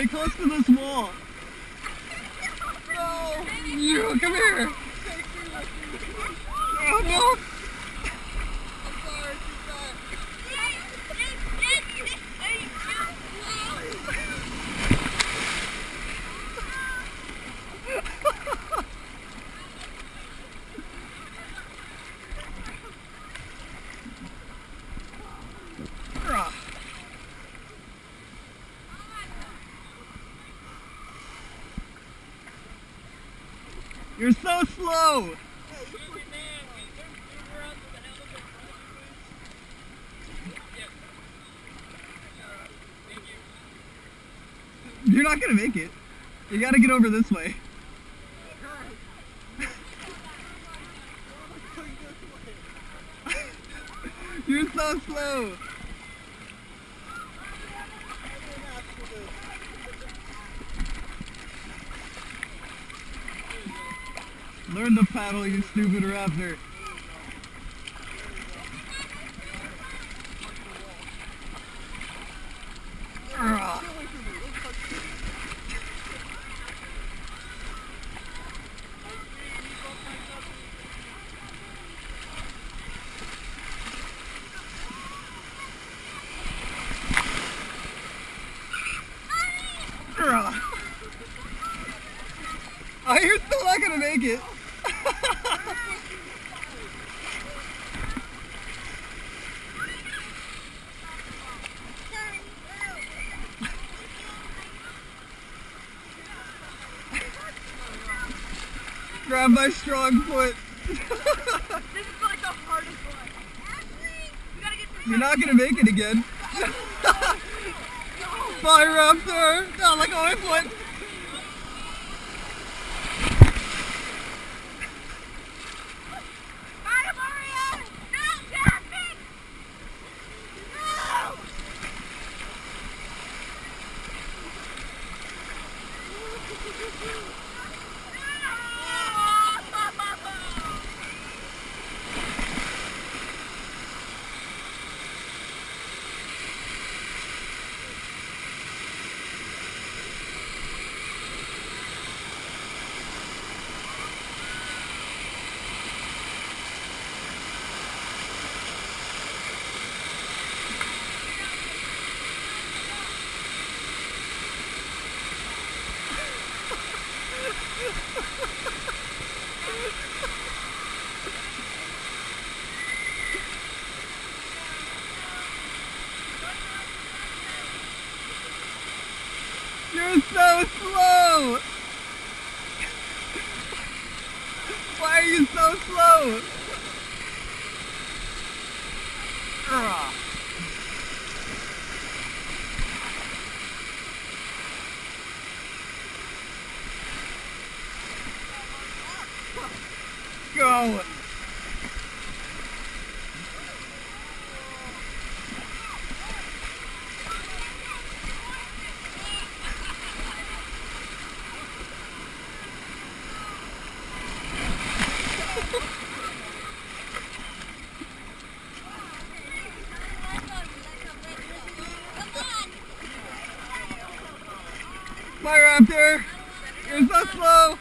Stay close to this wall. No! You, come here! Oh no! You're so slow! You're not gonna make it. You gotta get over this way. You're so slow! Learn to paddle, you stupid raptor. Oh, you're still not gonna make it. Grab my strong foot. This is like the hardest one. You gotta get You're not gonna make it again. Fire raptor! No, like my foot. You're so slow! Why are you so slow? Go! Fire raptor! You're so slow!